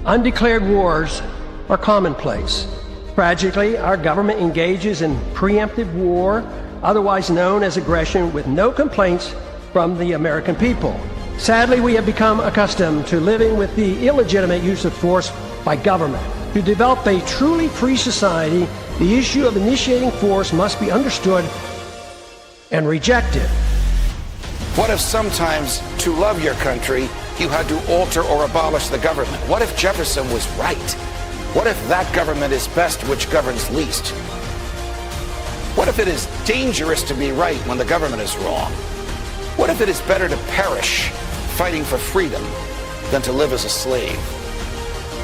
Undeclared wars are commonplace. Tragically, our government engages in preemptive war, otherwise known as aggression, with no complaints from the American people. Sadly, we have become accustomed to living with the illegitimate use of force by government. To develop a truly free society, the issue of initiating force must be understood and rejected. What if sometimes, to love your country, you had to alter or abolish the government? What if Jefferson was right? What if that government is best which governs least? What if it is dangerous to be right when the government is wrong? What if it is better to perish fighting for freedom than to live as a slave?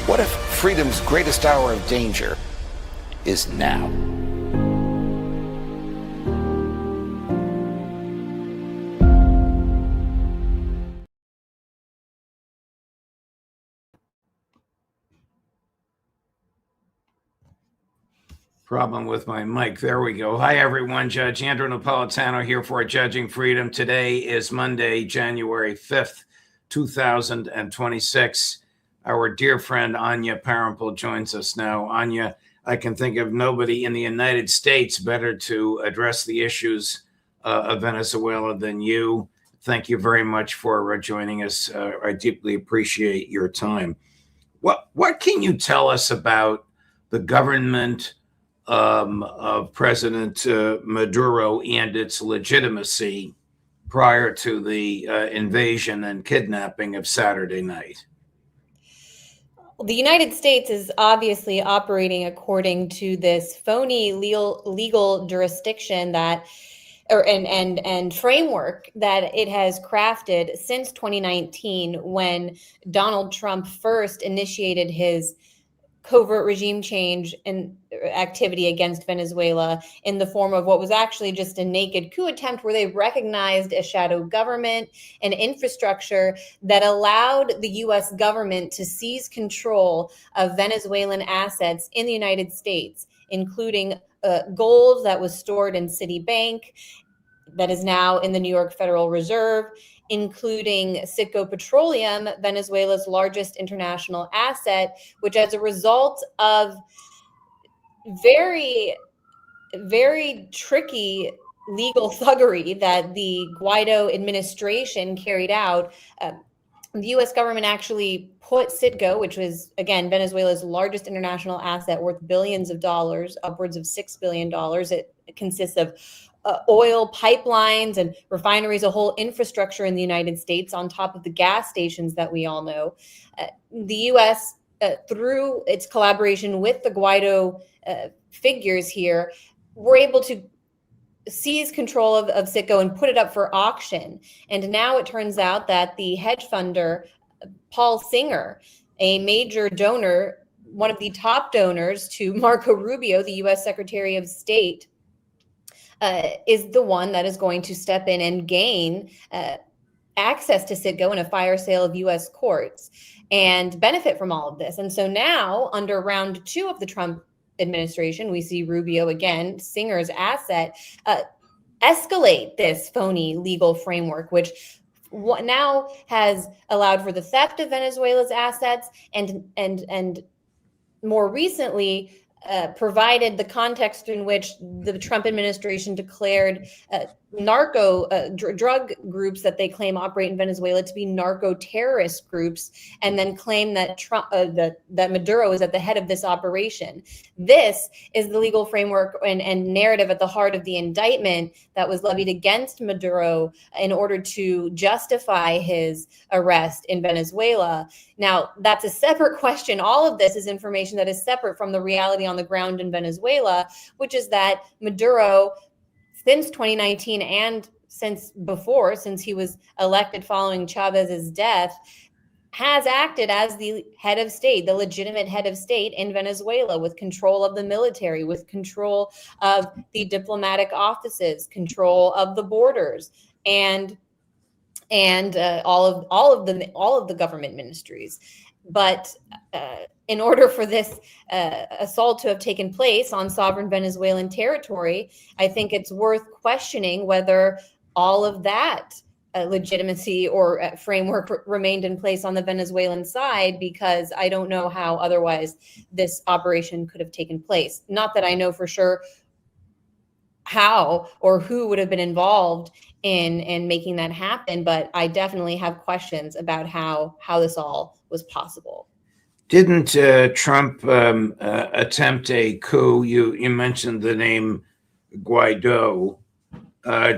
What if freedom's greatest hour of danger is now? Problem with my mic. There we go. Hi, everyone. Judge Andrew Napolitano here for Judging Freedom. Today is Monday, January 5th, 2026. Our dear friend Anya Parampil joins us now. Anya, I can think of nobody in the United States better to address the issues of Venezuela than you. Thank you very much for joining us. I deeply appreciate your time. What can you tell us about the government of President Maduro and its legitimacy prior to the invasion and kidnapping of Saturday night? The United States is obviously operating according to this phony legal jurisdiction and framework that it has crafted since 2019, when Donald Trump first initiated his covert regime change and activity against Venezuela in the form of what was actually just a naked coup attempt, where they recognized a shadow government and infrastructure that allowed the U.S. government to seize control of Venezuelan assets in the United States, including gold that was stored in Citibank that is now in the New York Federal Reserve, including Citgo Petroleum, Venezuela's largest international asset, which, as a result of very, very tricky legal thuggery that the Guaido administration carried out, the U.S. government actually put Citgo, which was, again, Venezuela's largest international asset, worth billions of dollars, upwards of $6 billion. It consists of oil pipelines and refineries, a whole infrastructure in the United States on top of the gas stations that we all know. The U.S., through its collaboration with the Guaido figures here, were able to seize control of Citgo and put it up for auction. And now it turns out that the hedge funder, Paul Singer, a major donor, one of the top donors to Marco Rubio, the U.S. Secretary of State, is the one that is going to step in and gain access to Citgo in a fire sale of U.S. courts and benefit from all of this. And so now, under round two of the Trump administration, we see Rubio, again, Singer's asset, escalate this phony legal framework, which now has allowed for the theft of Venezuela's assets and more recently provided the context in which the Trump administration declared drug groups that they claim operate in Venezuela to be narco-terrorist groups, and then claim that that Maduro is at the head of this operation. This is the legal framework and narrative at the heart of the indictment that was levied against Maduro in order to justify his arrest in Venezuela. Now, that's a separate question. All of this is information that is separate from the reality on the ground in Venezuela, which is that Maduro, since 2019 and since he was elected following Chavez's death, has acted as the head of state, the legitimate head of state in Venezuela, with control of the military, with control of the diplomatic offices, control of the borders, and all of the government ministries. But in order for this assault to have taken place on sovereign Venezuelan territory, I think it's worth questioning whether all of that legitimacy or framework remained in place on the Venezuelan side, because I don't know how otherwise this operation could have taken place. Not that I know for sure how or who would have been involved in making that happen, but I definitely have questions about how this all was possible. Didn't Trump attempt a coup? You mentioned the name Guaido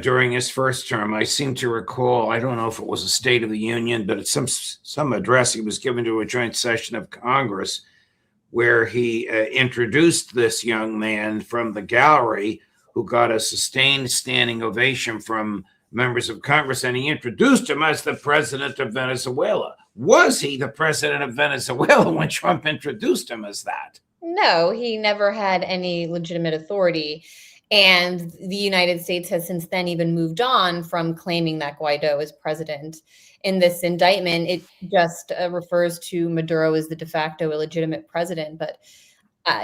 during his first term. I seem to recall, I don't know if it was a State of the Union, but it's some address he was given to a joint session of Congress, where he introduced this young man from the gallery, who got a sustained standing ovation from members of Congress, and he introduced him as the president of Venezuela. Was he the president of Venezuela when Trump introduced him as that? No, he never had any legitimate authority. And the United States has since then even moved on from claiming that Guaido is president. In this indictment, it just refers to Maduro as the de facto illegitimate president. But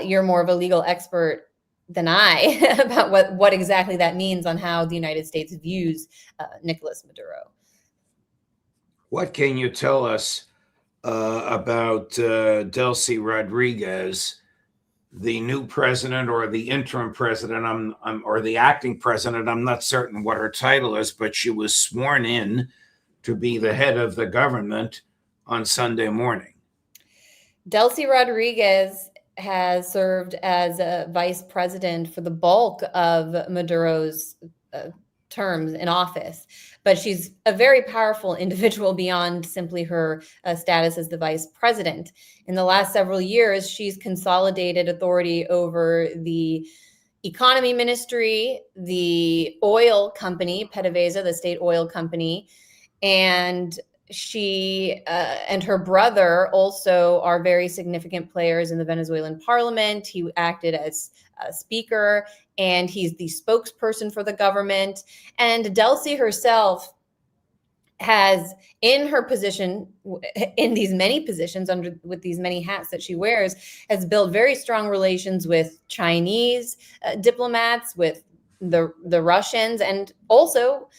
you're more of a legal expert than I about what exactly that means on how the United States views Nicolas Maduro. What can you tell us about Delcy Rodriguez, the new president or the interim president, or the acting president? I'm not certain what her title is, but she was sworn in to be the head of the government on Sunday morning. Delcy Rodriguez has served as a vice president for the bulk of Maduro's terms in office, but she's a very powerful individual beyond simply her status as the vice president. In the last several years, she's consolidated authority over the economy ministry, the oil company, PDVSA, the state oil company, and she and her brother also are very significant players in the Venezuelan parliament. He acted as a speaker, and he's the spokesperson for the government. And Delcy herself has, in her position, in these many positions, with these many hats that she wears, has built very strong relations with Chinese diplomats, with the Russians, and also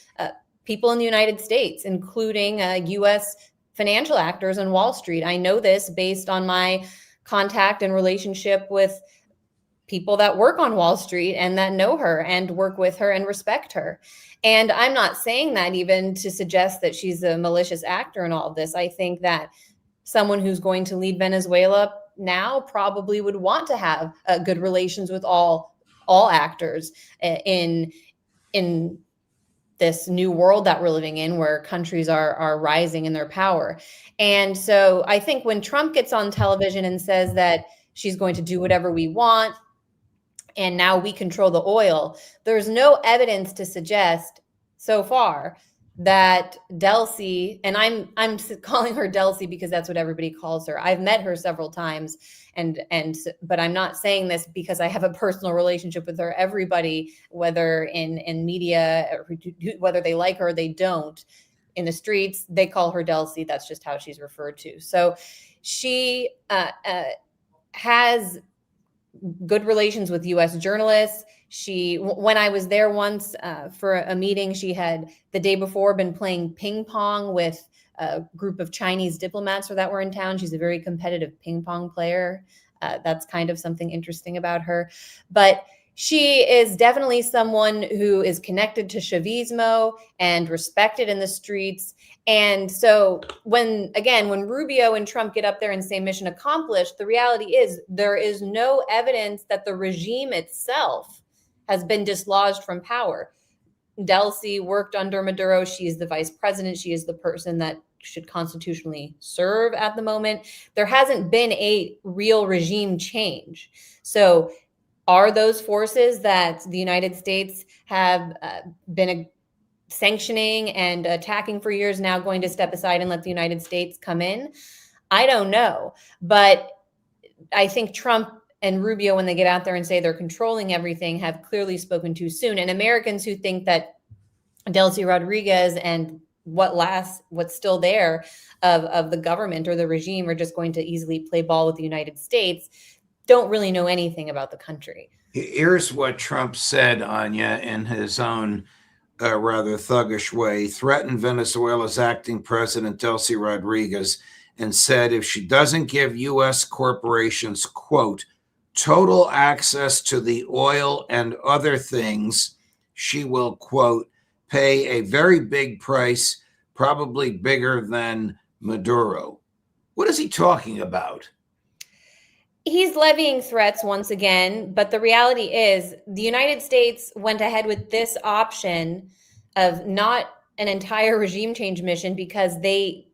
people in the United States, including U.S. financial actors on Wall Street. I know this based on my contact and relationship with people that work on Wall Street and that know her and work with her and respect her. And I'm not saying that even to suggest that she's a malicious actor in all of this. I think that someone who's going to lead Venezuela now probably would want to have good relations with all actors in this new world that we're living in, where countries are rising in their power. And so I think when Trump gets on television and says that she's going to do whatever we want, and now we control the oil, there's no evidence to suggest so far that Delcy, and I'm calling her Delcy because that's what everybody calls her. I've met her several times, but I'm not saying this because I have a personal relationship with her. Everybody, whether in media, whether they like her or they don't, in the streets, they call her Delcy. That's just how she's referred to. So she has good relations with U.S. journalists. When I was there once for a meeting, she had the day before been playing ping pong with a group of Chinese diplomats that were in town. She's a very competitive ping pong player. That's kind of something interesting about her. But she is definitely someone who is connected to Chavismo and respected in the streets. And so when Rubio and Trump get up there and say mission accomplished, the reality is there is no evidence that the regime itself has been dislodged from power. Delcy worked under Maduro. She is the vice president. She is the person that should constitutionally serve at the moment. There hasn't been a real regime change. So are those forces that the United States have been sanctioning and attacking for years now going to step aside and let the United States come in? I don't know. But I think Trump and Rubio, when they get out there and say they're controlling everything, have clearly spoken too soon. And Americans who think that Delcy Rodriguez and what's still there of the government or the regime are just going to easily play ball with the United States don't really know anything about the country. Here's what Trump said, Anya, in his own rather thuggish way, threatened Venezuela's acting president, Delcy Rodriguez, and said if she doesn't give U.S. corporations, quote, total access to the oil and other things, she will, quote, pay a very big price, probably bigger than Maduro. What is he talking about? He's levying threats once again, but the reality is the United States went ahead with this option of not an entire regime change mission because they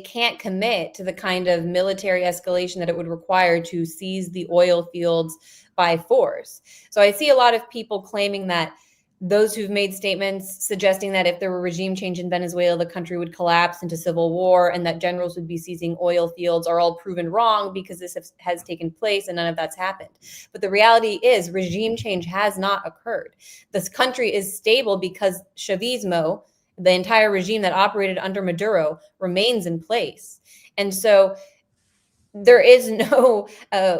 can't commit to the kind of military escalation that it would require to seize the oil fields by force. So I see a lot of people claiming that those who've made statements suggesting that if there were regime change in Venezuela, the country would collapse into civil war and that generals would be seizing oil fields are all proven wrong because this has taken place and none of that's happened. But the reality is regime change has not occurred. This country is stable because Chavismo, the entire regime that operated under Maduro, remains in place. And so there is no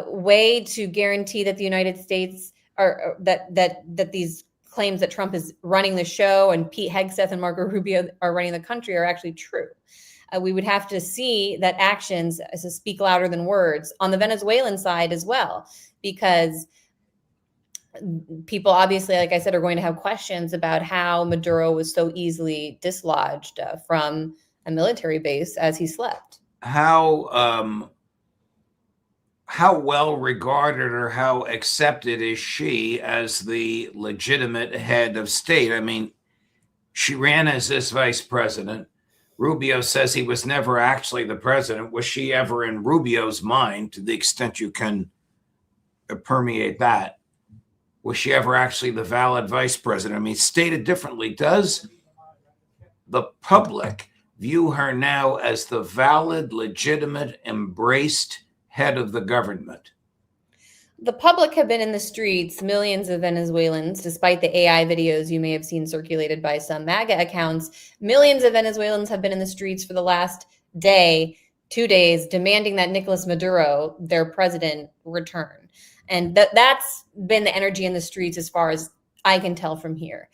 way to guarantee that the United States are that these claims that Trump is running the show and Pete Hegseth and Marco Rubio are running the country are actually true. We would have to see that actions speak louder than words on the Venezuelan side as well, because people obviously, like I said, are going to have questions about how Maduro was so easily dislodged from a military base as he slept. How well regarded or how accepted is she as the legitimate head of state? I mean, she ran as this vice president. Rubio says he was never actually the president. Was she ever in Rubio's mind, to the extent you can permeate that? Was she ever actually the valid vice president? I mean, stated differently, does the public view her now as the valid, legitimate, embraced head of the government? The public have been in the streets, millions of Venezuelans, despite the AI videos you may have seen circulated by some MAGA accounts. Millions of Venezuelans have been in the streets for the last day, 2 days, demanding that Nicolas Maduro, their president, return. And that's been the energy in the streets as far as I can tell from here.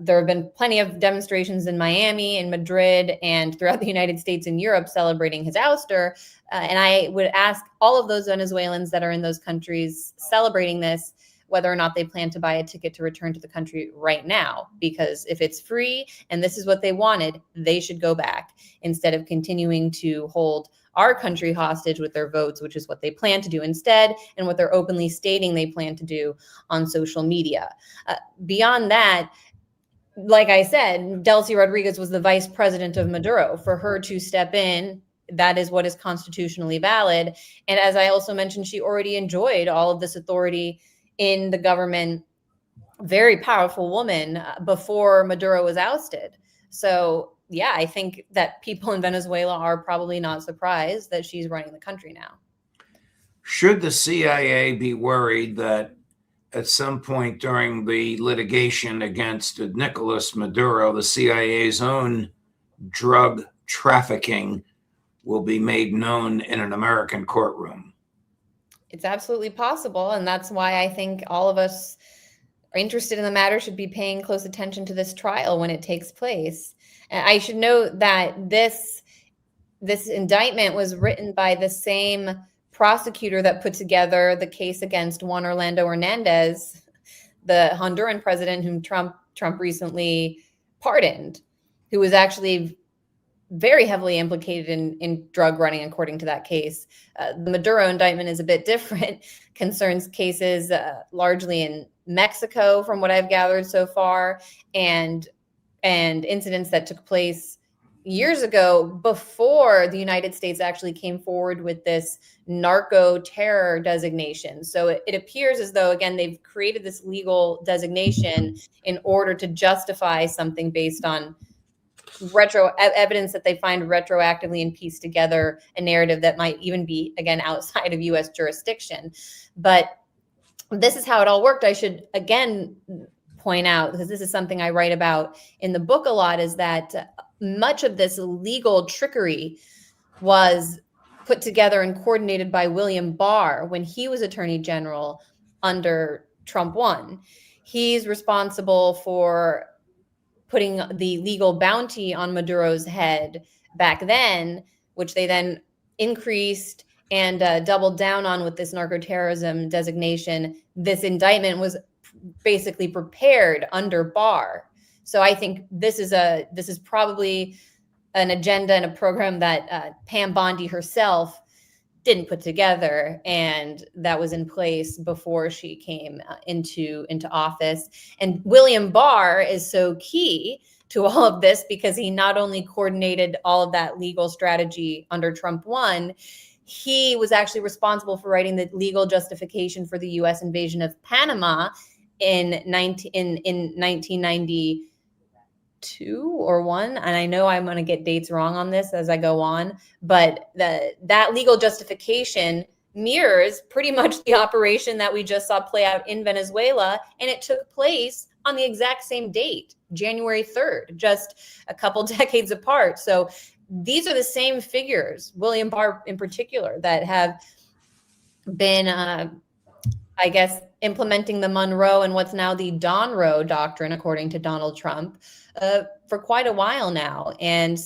There have been plenty of demonstrations in Miami, in Madrid, and throughout the United States and Europe celebrating his ouster. And I would ask all of those Venezuelans that are in those countries celebrating this, whether or not they plan to buy a ticket to return to the country right now. Because if it's free and this is what they wanted, they should go back instead of continuing to hold our country hostage with their votes, which is what they plan to do instead, and what they're openly stating they plan to do on social media. Beyond that, like I said, Delcy Rodriguez was the vice president of Maduro. For her to step in, that is what is constitutionally valid. And as I also mentioned, she already enjoyed all of this authority in the government. Very powerful woman before Maduro was ousted. So, yeah, I think that people in Venezuela are probably not surprised that she's running the country now. Should the CIA be worried that at some point during the litigation against Nicolas Maduro, the CIA's own drug trafficking will be made known in an American courtroom? It's absolutely possible. And that's why I think all of us are interested in the matter should be paying close attention to this trial when it takes place. And I should note that this indictment was written by the same prosecutor that put together the case against Juan Orlando Hernandez, the Honduran president whom Trump recently pardoned, who was actually very heavily implicated in drug running, according to that case. The Maduro indictment is a bit different, concerns cases largely in Mexico, from what I've gathered so far, and incidents that took place years ago before the United States actually came forward with this narco terror designation. So it appears as though, again, they've created this legal designation in order to justify something based on retro evidence that they find retroactively and piece together a narrative that might even be, again, outside of U.S. jurisdiction. But this is how it all worked. I should, again, point out, because this is something I write about in the book a lot, is that much of this legal trickery was put together and coordinated by William Barr when he was Attorney General under Trump 1. He's responsible for putting the legal bounty on Maduro's head back then, which they then increased and doubled down on with this narco-terrorism designation. This indictment was basically prepared under Barr. So I think this is probably an agenda and a program that Pam Bondi herself didn't put together, and that was in place before she came into office. And William Barr is so key to all of this because he not only coordinated all of that legal strategy under Trump 1, he was actually responsible for writing the legal justification for the U.S. invasion of Panama in 1992 or 1, and I know I'm going to get dates wrong on this as I go on, but that legal justification mirrors pretty much the operation that we just saw play out in Venezuela, and it took place on the exact same date, January 3rd, just a couple decades apart. So these are the same figures, William Barr in particular, that have been I guess, implementing the Monroe and what's now the Donroe doctrine, according to Donald Trump, for quite a while now. And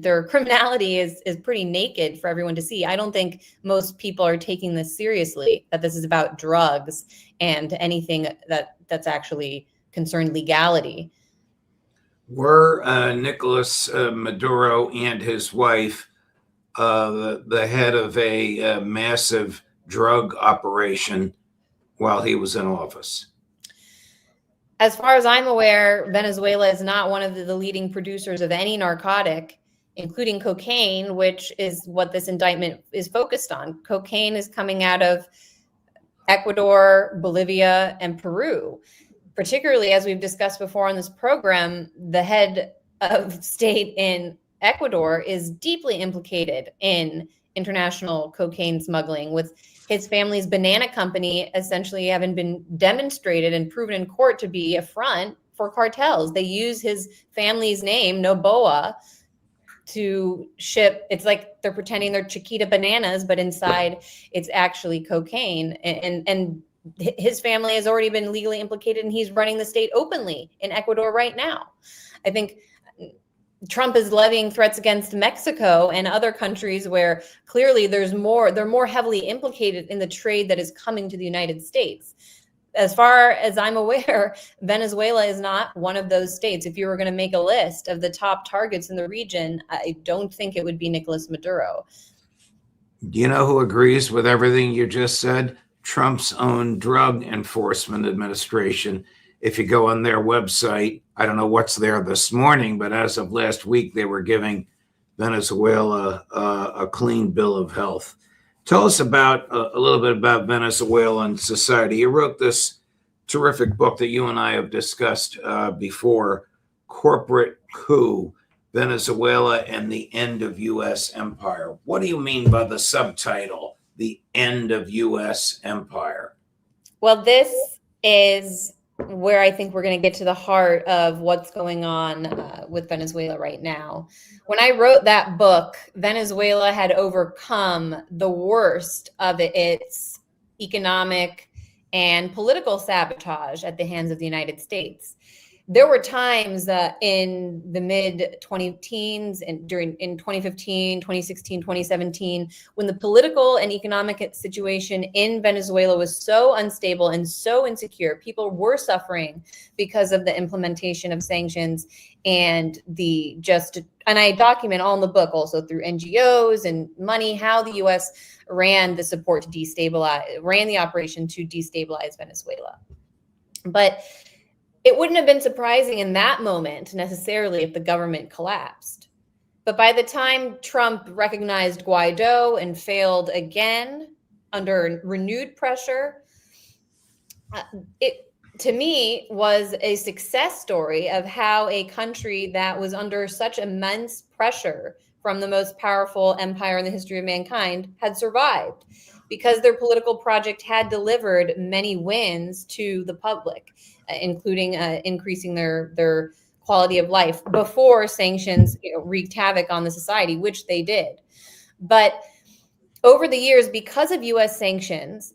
their criminality is pretty naked for everyone to see. I don't think most people are taking this seriously, that this is about drugs and anything that's actually concerned legality. Were Nicolas Maduro and his wife the head of a massive drug operation while he was in office? As far as I'm aware, Venezuela is not one of the leading producers of any narcotic, including cocaine, which is what this indictment is focused on. Cocaine is coming out of Ecuador, Bolivia, and Peru. Particularly, as we've discussed before on this program, the head of state in Ecuador is deeply implicated in international cocaine smuggling, with his family's banana company essentially having been demonstrated and proven in court to be a front for cartels. They use his family's name, Noboa, to ship. It's like they're pretending they're Chiquita bananas, but inside it's actually cocaine. And his family has already been legally implicated, and he's running the state openly in Ecuador right now. I think Trump is levying threats against Mexico and other countries where clearly they're more heavily implicated in the trade that is coming to the United States. As far as I'm aware, Venezuela is not one of those states. If you were going to make a list of the top targets in the region, I don't think it would be Nicolas Maduro. Do you know who agrees with everything you just said? Trump's own Drug Enforcement Administration. If you go on their website, I don't know what's there this morning, but as of last week, they were giving Venezuela a clean bill of health. Tell us about a little bit about Venezuelan society. You wrote this terrific book that you and I have discussed before, Corporate Coup, Venezuela and the End of U.S. Empire. What do you mean by the subtitle, The End of U.S. Empire? Well, this is where I think we're going to get to the heart of what's going on with Venezuela right now. When I wrote that book, Venezuela had overcome the worst of its economic and political sabotage at the hands of the United States. There were times in the mid-2010s and in 2015, 2016, 2017, when the political and economic situation in Venezuela was so unstable and so insecure. People were suffering because of the implementation of sanctions and I document all in the book also through NGOs and money, how the U.S. ran the operation to destabilize Venezuela. But it wouldn't have been surprising in that moment necessarily if the government collapsed. But by the time Trump recognized Guaido and failed again under renewed pressure, it, to me, was a success story of how a country that was under such immense pressure from the most powerful empire in the history of mankind had survived, because their political project had delivered many wins to the public, including increasing their quality of life before sanctions wreaked havoc on the society, which they did. But over the years, because of U.S. sanctions,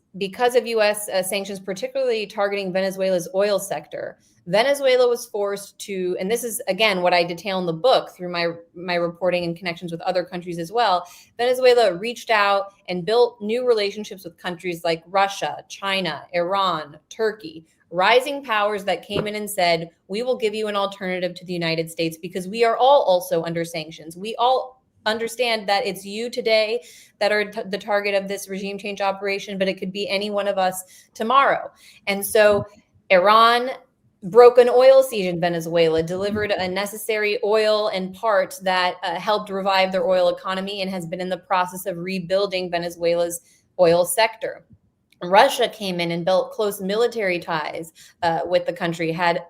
particularly targeting Venezuela's oil sector, Venezuela was forced to, and this is again what I detail in the book through my reporting and connections with other countries as well. Venezuela reached out and built new relationships with countries like Russia, China, Iran, Turkey, rising powers that came in and said, we will give you an alternative to the United States because we are all also under sanctions. We all understand that it's you today that are the target of this regime change operation, but it could be any one of us tomorrow. And so Iran broke an oil siege in Venezuela, delivered a necessary oil and parts that helped revive their oil economy, and has been in the process of rebuilding Venezuela's oil sector. Russia came in and built close military ties with the country, had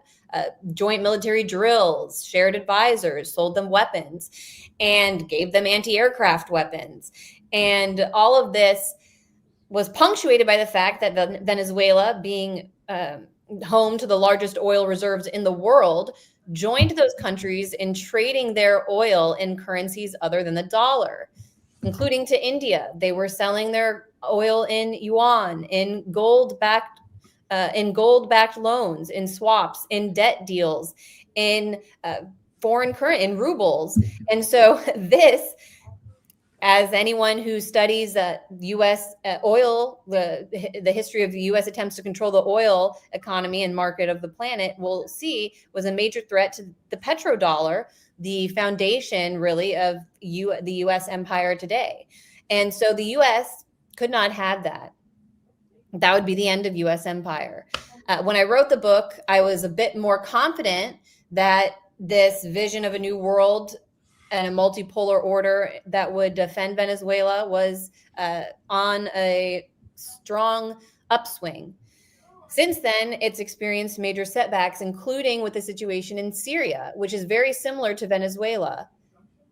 joint military drills, shared advisors, sold them weapons, and gave them anti-aircraft weapons. And all of this was punctuated by the fact that Venezuela, being home to the largest oil reserves in the world, joined those countries in trading their oil in currencies other than the dollar, including to India. They were selling their oil in yuan, in gold-backed loans, in swaps, in debt deals, in foreign currency, in rubles. And so this, as anyone who studies U.S. Oil, the history of the U.S. attempts to control the oil economy and market of the planet, will see, was a major threat to the petrodollar, the foundation really of the U.S. empire today. And so the U.S. could not have that. That would be the end of U.S. empire. When I wrote the book, I was a bit more confident that this vision of a new world and a multipolar order that would defend Venezuela was on a strong upswing. Since then, it's experienced major setbacks, including with the situation in Syria, which is very similar to Venezuela,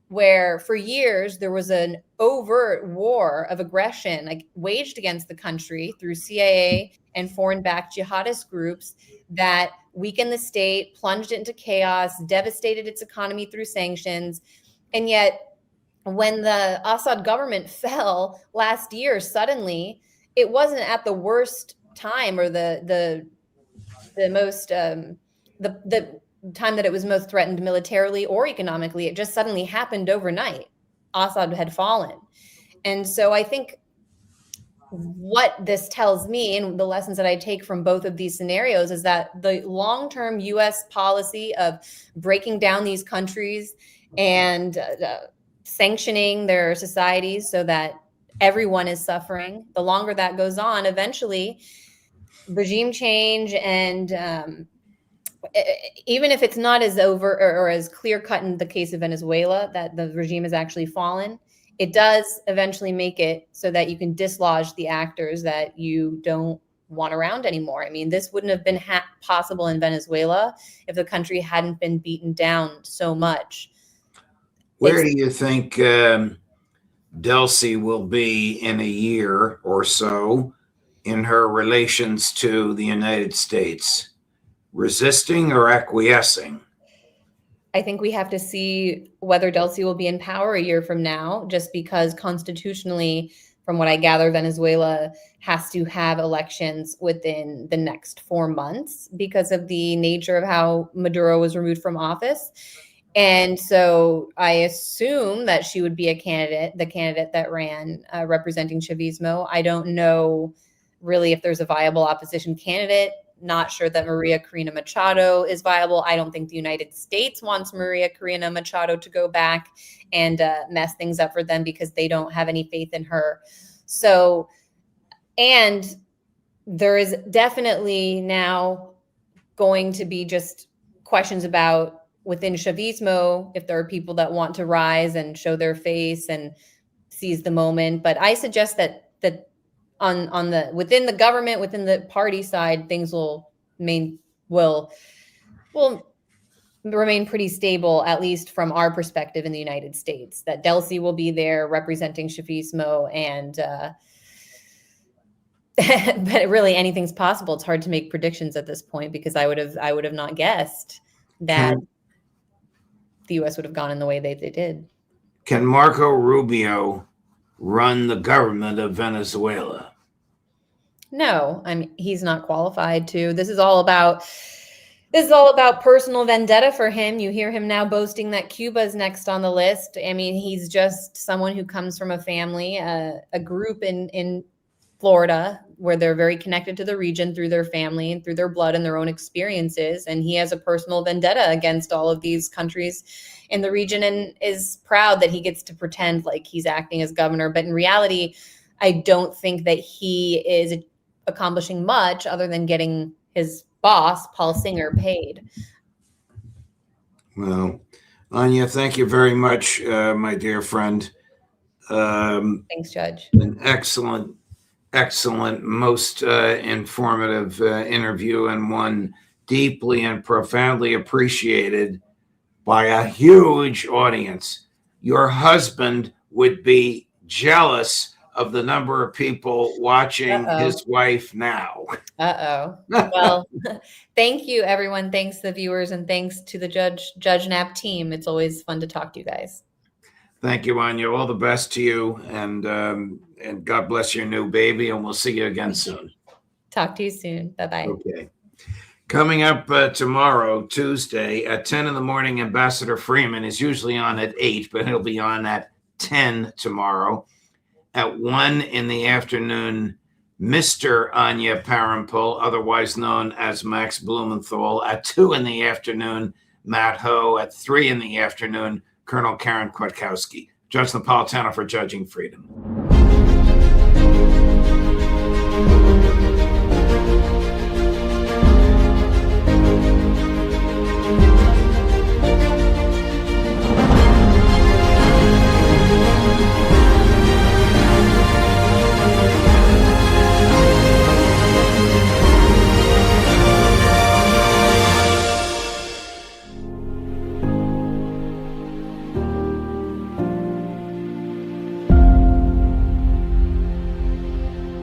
where for years there was an overt war of aggression waged against the country through CIA and foreign-backed jihadist groups that weakened the state, plunged it into chaos, devastated its economy through sanctions. And yet, when the Assad government fell last year, suddenly, it wasn't at the worst time or the time that it was most threatened militarily or economically. It just suddenly happened overnight. Assad had fallen. And so I think what this tells me, and the lessons that I take from both of these scenarios, is that the long-term U.S. policy of breaking down these countries and sanctioning their societies so that everyone is suffering, the longer that goes on, eventually regime change and even if it's not as over or as clear-cut in the case of Venezuela that the regime has actually fallen, it does eventually make it so that you can dislodge the actors that you don't want around anymore. I mean, this wouldn't have been possible in Venezuela if the country hadn't been beaten down so much. Where do you think Delcy will be in a year or so in her relations to the United States? Resisting or acquiescing? I think we have to see whether Delcy will be in power a year from now, just because constitutionally, from what I gather, Venezuela has to have elections within the next 4 months because of the nature of how Maduro was removed from office. And so I assume that she would be the candidate that ran representing Chavismo. I don't know really if there's a viable opposition candidate. Not sure that Maria Corina Machado is viable. I don't think the United States wants Maria Corina Machado to go back and mess things up for them because they don't have any faith in her. So, and there is definitely now going to be just questions about within Chavismo, if there are people that want to rise and show their face and seize the moment. But I suggest that on the within the government, within the party side, things will remain pretty stable, at least from our perspective in the United States. That Delcy will be there representing Chavismo, and but really anything's possible. It's hard to make predictions at this point because I would have not guessed that the U.S. would have gone in the way they did. Can Marco Rubio run the government of Venezuela? No, he's not qualified to. This is all about personal vendetta for him. You hear him now boasting that Cuba's next on the list. I mean, he's just someone who comes from a family, a group in Florida, where they're very connected to the region through their family and through their blood and their own experiences. And he has a personal vendetta against all of these countries in the region and is proud that he gets to pretend like he's acting as governor. But in reality, I don't think that he is accomplishing much other than getting his boss, Paul Singer, paid. Well, Anya, thank you very much, my dear friend. Thanks, Judge. An excellent, most informative interview, and one deeply and profoundly appreciated by a huge audience. Your husband would be jealous of the number of people watching his wife now. Well, thank you, everyone. Thanks to the viewers, and thanks to the Judge Knapp team. It's always fun to talk to you guys. Thank you, Anya. All the best to you, and God bless your new baby, and we'll see you again soon. Talk to you soon. Bye-bye. Okay. Coming up tomorrow, Tuesday, at 10 in the morning, Ambassador Freeman is usually on at 8, but he'll be on at 10 tomorrow. At 1 in the afternoon, Mr. Anya Parampil, otherwise known as Max Blumenthal. At 2 in the afternoon, Matt Ho. At 3 in the afternoon, Colonel Karen Kwiatkowski. Judge Napolitano for Judging Freedom.